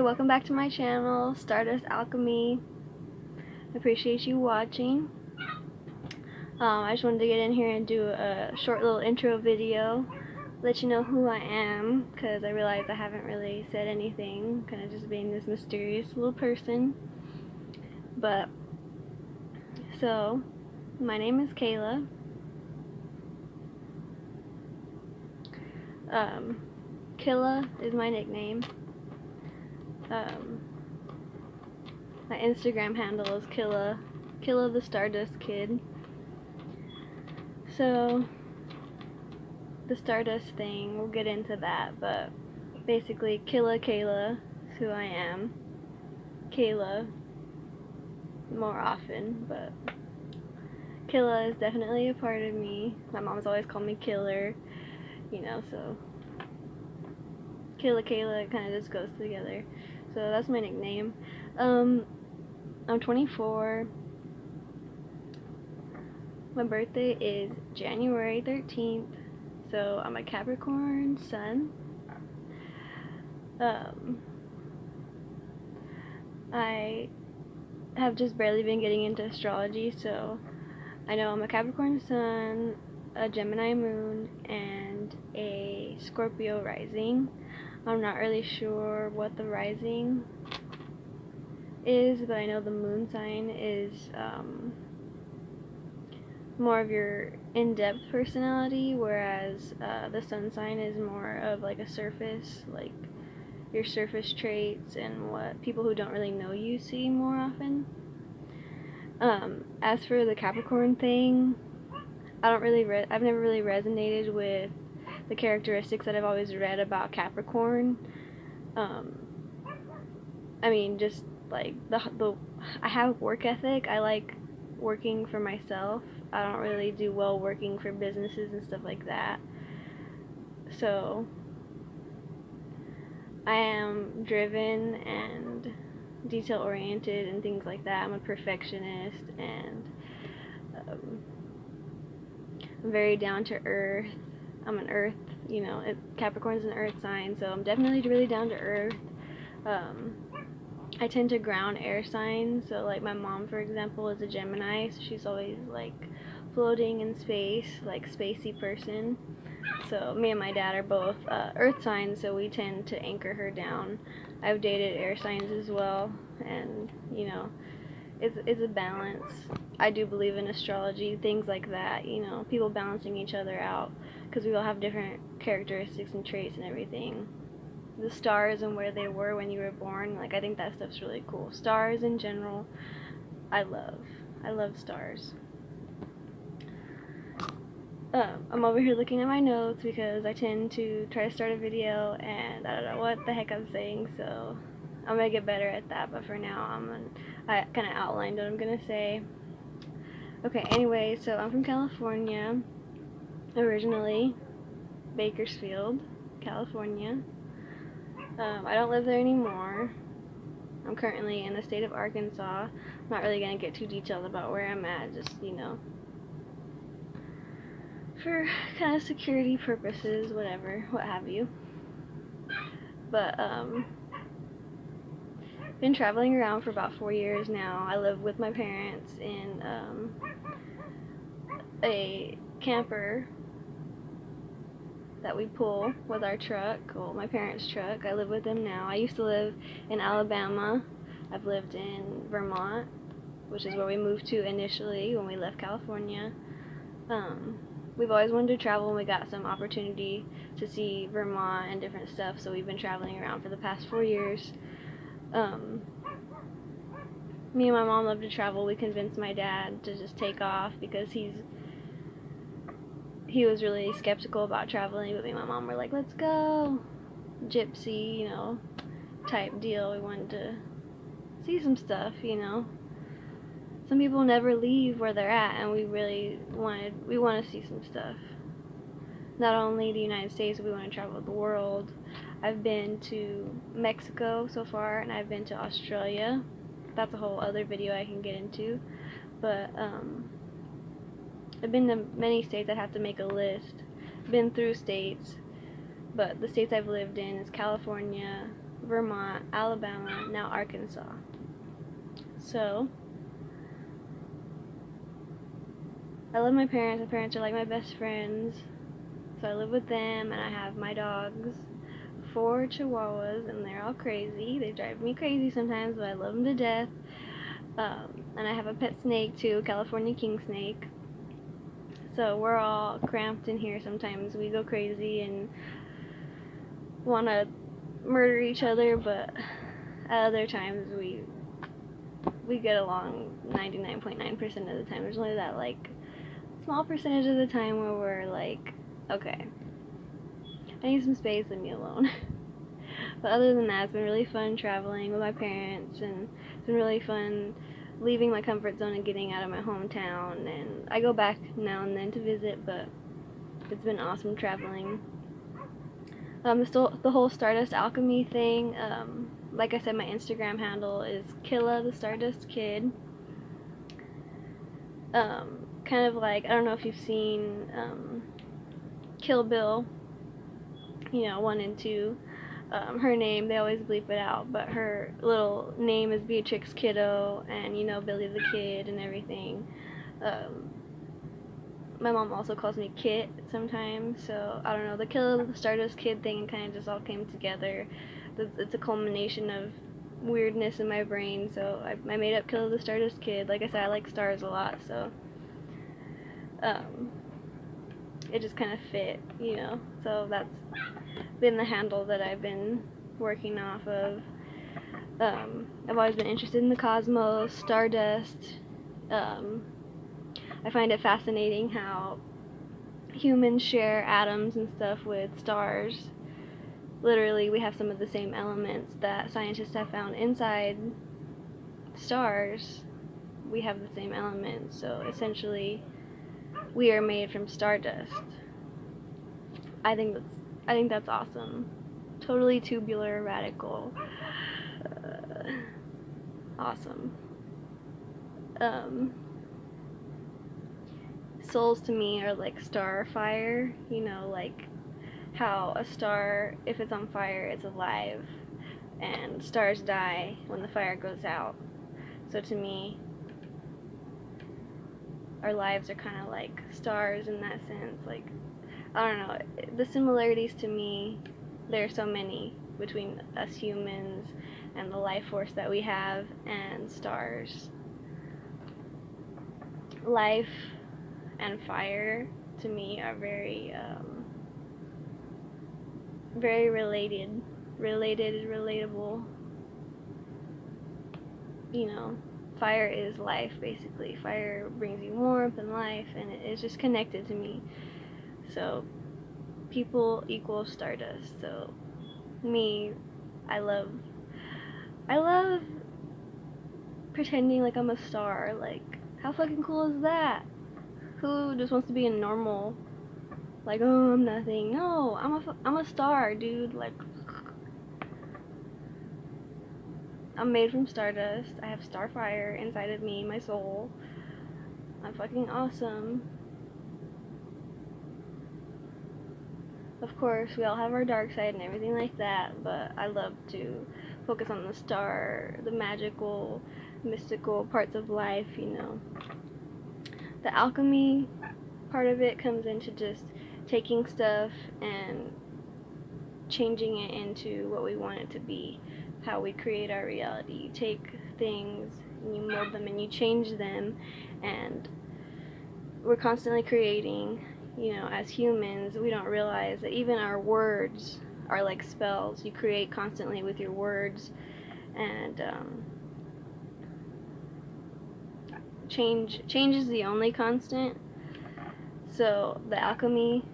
welcome back to my channel, Stardust Alchemy. I appreciate you watching. I just wanted to get in here and do a short little intro video, let you know who I am, because I realized I haven't really said anything, kind of just being this mysterious little person. But, so, my name is Kayla. Killa is my nickname. My Instagram handle is Killa the Stardust Kid. So, the Stardust thing, we'll get into that, but basically Kayla is who I am. Kayla more often, but Killa is definitely a part of me. My mom's always called me Killer, you know, so Kayla kind of just goes together. So that's my nickname. I'm 24. My birthday is January 13th. So I'm a Capricorn sun. I have just barely been getting into astrology, so I know I'm a Capricorn sun, a Gemini moon, and a Scorpio rising. I'm not really sure what the rising is, but I know the moon sign is more of your in-depth personality, whereas the sun sign is more of like a surface, like your surface traits and what people who don't really know you see more often. As for the Capricorn thing, I've never really resonated with the characteristics that I've always read about Capricorn. I mean, just like I have work ethic. I like working for myself. I don't really do well working for businesses and stuff like that. So I am driven and detail oriented and things like that. I'm a perfectionist, and I'm very down to earth. I'm an earth, you know, Capricorn's an earth sign, so I'm definitely really down to earth. I tend to ground air signs, so like my mom, for example, is a Gemini, so she's always like floating in space, like spacey person. So me and my dad are both earth signs, so we tend to anchor her down. I've dated air signs as well, and you know, it's a balance. I do believe in astrology, things like that, you know, people balancing each other out, because we all have different characteristics and traits and everything. The stars and where they were when you were born, like I think that stuff's really cool. Stars in general, I love stars. I'm over here looking at my notes because I tend to try to start a video and I don't know what the heck I'm saying, so I'm gonna get better at that, but for now I kind of outlined what I'm gonna say. Okay, anyway, so I'm from California, originally, Bakersfield, California. I don't live there anymore. I'm currently in the state of Arkansas. I'm not really gonna get too detailed about where I'm at, just, you know, for kind of security purposes, whatever, what have you. But been traveling around for about 4 years now. I live with my parents in a camper that we pull with our truck, well, my parents' truck. I live with them now. I used to live in Alabama. I've lived in Vermont, which is where we moved to initially when we left California. We've always wanted to travel, and we got some opportunity to see Vermont and different stuff, so we've been traveling around for the past 4 years. Me and my mom love to travel. We convinced my dad to just take off because he was really skeptical about traveling, but me and my mom were like, let's go. Gypsy, you know, type deal. We wanted to see some stuff, you know. Some people never leave where they're at, and we want to see some stuff. Not only the United States, but we want to travel the world. I've been to Mexico so far, and I've been to Australia. That's a whole other video I can get into. But I've been to many states. I'd have to make a list. Been through states, but the states I've lived in is California, Vermont, Alabama, now Arkansas. So, I love my parents. My parents are like my best friends. So I live with them, and I have my dogs, 4 Chihuahuas, and they're all crazy. They drive me crazy sometimes, but I love them to death. And I have a pet snake too, California king snake. So we're all cramped in here sometimes. We go crazy and want to murder each other, but at other times we get along 99.9% of the time. There's only that like small percentage of the time where we're like, okay, I need some space, leave me alone. But other than that, it's been really fun traveling with my parents, and it's been really fun leaving my comfort zone and getting out of my hometown. And I go back now and then to visit, but it's been awesome traveling. The whole Stardust alchemy thing, like I said, my Instagram handle is Killa the Stardust Kid. Kind of like, I don't know if you've seen Kill Bill, 1 and 2. Her name, they always bleep it out, but her little name is Beatrix Kiddo, and Billy the Kid and everything. My mom also calls me Kit sometimes, so I don't know, the Kill the Stardust Kid thing kind of just all came together. It's a culmination of weirdness in my brain, so I made up Kill the Stardust Kid. Like I said, I like stars a lot, so it just kind of fit, so that's been the handle that I've been working off of. I've always been interested in the cosmos, Stardust. I find it fascinating how humans share atoms and stuff with stars. Literally, we have some of the same elements that scientists have found inside stars. We have the same elements, so essentially we are made from stardust. I think that's awesome. Totally tubular, radical, awesome. Souls to me are like star fire, like how a star, if it's on fire, it's alive, and stars die when the fire goes out. So to me, our lives are kind of like stars in that sense. Like, I don't know, the similarities to me, there are so many between us humans and the life force that we have and stars. Life and fire to me are very relatable. Fire is life, basically. Fire brings you warmth and life, and it's just connected to me. So people equal stardust. So me, I love pretending like I'm a star. Like, how fucking cool is that? Who just wants to be a normal, like, oh, I'm nothing? No, I'm a star, dude. Like, I'm made from stardust. I have star fire inside of me, my soul. I'm fucking awesome. Of course, we all have our dark side and everything like that, but I love to focus on the star, the magical, mystical parts of life, The alchemy part of it comes into just taking stuff and changing it into what we want it to be, how we create our reality. You take things and you mold them and you change them, and we're constantly creating. As humans, we don't realize that even our words are like spells. You create constantly with your words, and change is the only constant. So the alchemy,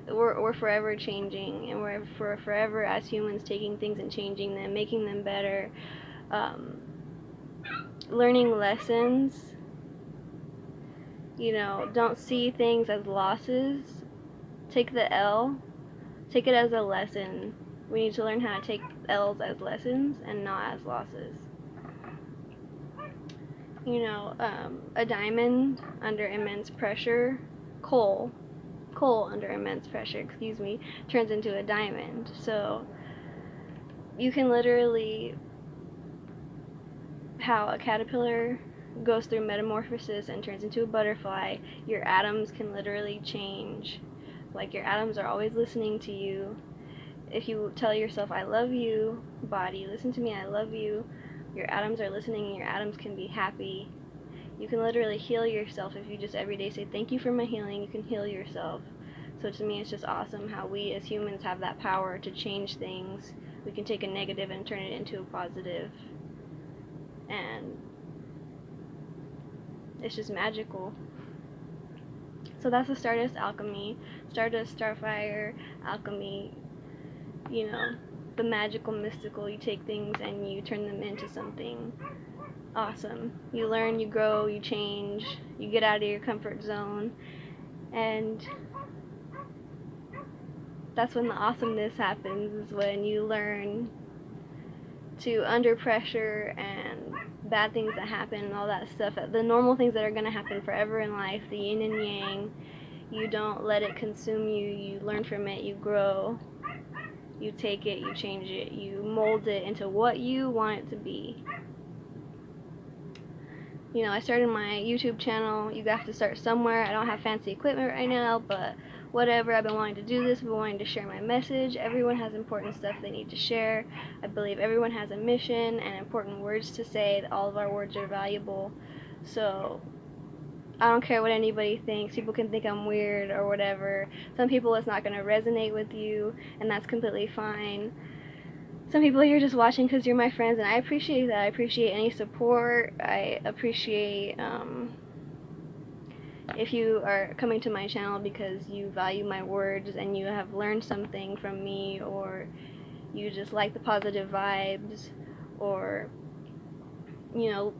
we're forever changing, and we're forever as humans taking things and changing them, making them better, learning lessons. Don't see things as losses. Take the L, take it as a lesson. We need to learn how to take L's as lessons and not as losses. A diamond under immense pressure, coal under immense pressure, turns into a diamond. So you can literally, how a caterpillar goes through metamorphosis and turns into a butterfly, your atoms can literally change. Like, your atoms are always listening to you. If you tell yourself, I love you, body, listen to me, I love you, your atoms are listening and your atoms can be happy. You can literally heal yourself if you just every day say, thank you for my healing, you can heal yourself. So to me, it's just awesome how we as humans have that power to change things. We can take a negative and turn it into a positive. And it's just magical. So that's the Stardust alchemy. Stardust, Starfire, alchemy, you know, the magical, mystical. You take things and you turn them into something awesome. You learn, you grow, you change, you get out of your comfort zone, and that's when the awesomeness happens, is when you learn to, under pressure and bad things that happen and all that stuff, the normal things that are going to happen forever in life, the yin and yang, you don't let it consume you. You learn from it, you grow, you take it, you change it, you mold it into what you want it to be. You know, I started my YouTube channel. You have to start somewhere. I don't have fancy equipment right now, but whatever. I've been wanting to do this. I've been wanting to share my message. Everyone has important stuff they need to share. I believe everyone has a mission and important words to say. All of our words are valuable. So I don't care what anybody thinks. People can think I'm weird or whatever. Some people, it's not going to resonate with you, and that's completely fine. Some people, you're just watching because you're my friends, and I appreciate that. I appreciate any support. I appreciate if you are coming to my channel because you value my words and you have learned something from me, or you just like the positive vibes, or, you know,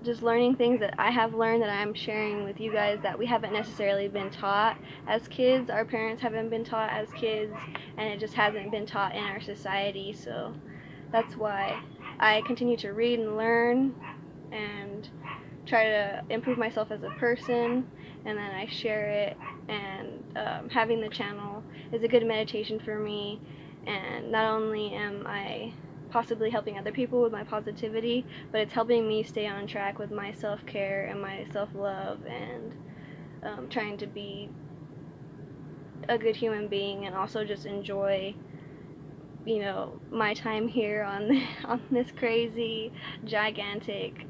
just learning things that I have learned that I'm sharing with you guys that we haven't necessarily been taught as kids. Our parents haven't been taught as kids, and it just hasn't been taught in our society. So that's why I continue to read and learn and try to improve myself as a person, and then I share it. And having the channel is a good meditation for me, and not only am I possibly helping other people with my positivity, but it's helping me stay on track with my self-care and my self-love, and trying to be a good human being, and also just enjoy, you know, my time here on this crazy, gigantic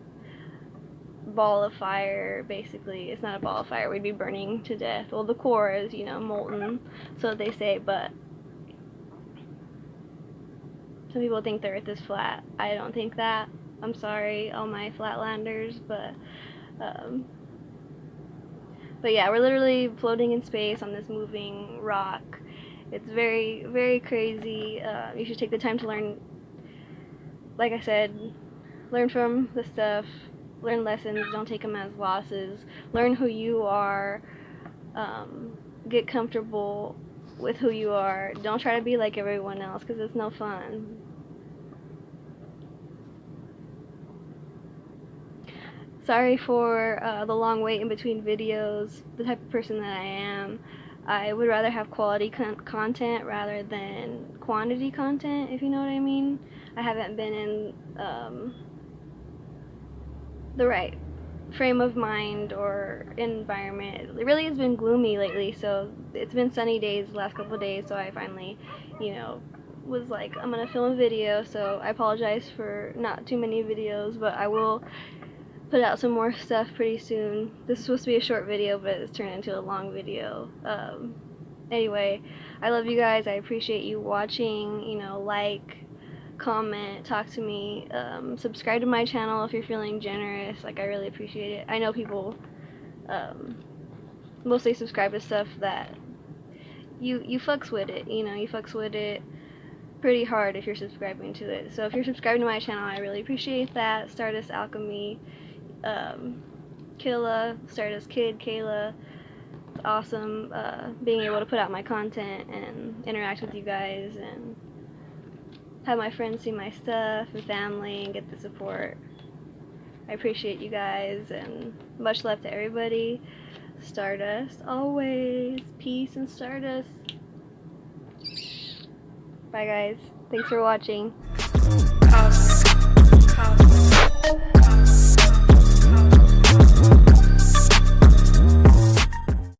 ball of fire. Basically, it's not a ball of fire, we'd be burning to death. Well, the core is, you know, molten, so they say, but some people think the earth is flat. I don't think that. I'm sorry, all my flatlanders, but yeah, we're literally floating in space on this moving rock. It's very, very crazy. You should take the time to learn. Like I said, learn from the stuff, learn lessons, don't take them as losses. Learn who you are, get comfortable with who you are. Don't try to be like everyone else, because it's no fun. Sorry for the long wait in between videos. The type of person that I am, I would rather have quality content rather than quantity content, if you know what I mean. I haven't been in the right frame of mind or environment. It really has been gloomy lately, so it's been sunny days the last couple of days, so I finally, you know, was like, I'm gonna film a video. So I apologize for not too many videos, but I will put out some more stuff pretty soon. This is supposed to be a short video, but it's turned into a long video. Anyway, I love you guys. I appreciate you watching. You know, like, comment, talk to me, subscribe to my channel if you're feeling generous. Like, I really appreciate it. I know people mostly subscribe to stuff that you fucks with it, you know, you fucks with it pretty hard if you're subscribing to it. So if you're subscribing to my channel, I really appreciate that. Stardust Alchemy, Killa, Stardust Kid, Kayla. It's awesome being able to put out my content and interact with you guys and have my friends see my stuff and family and get the support. I appreciate you guys, and much love to everybody. Stardust always. Peace and Stardust. Bye guys. Thanks for watching. house.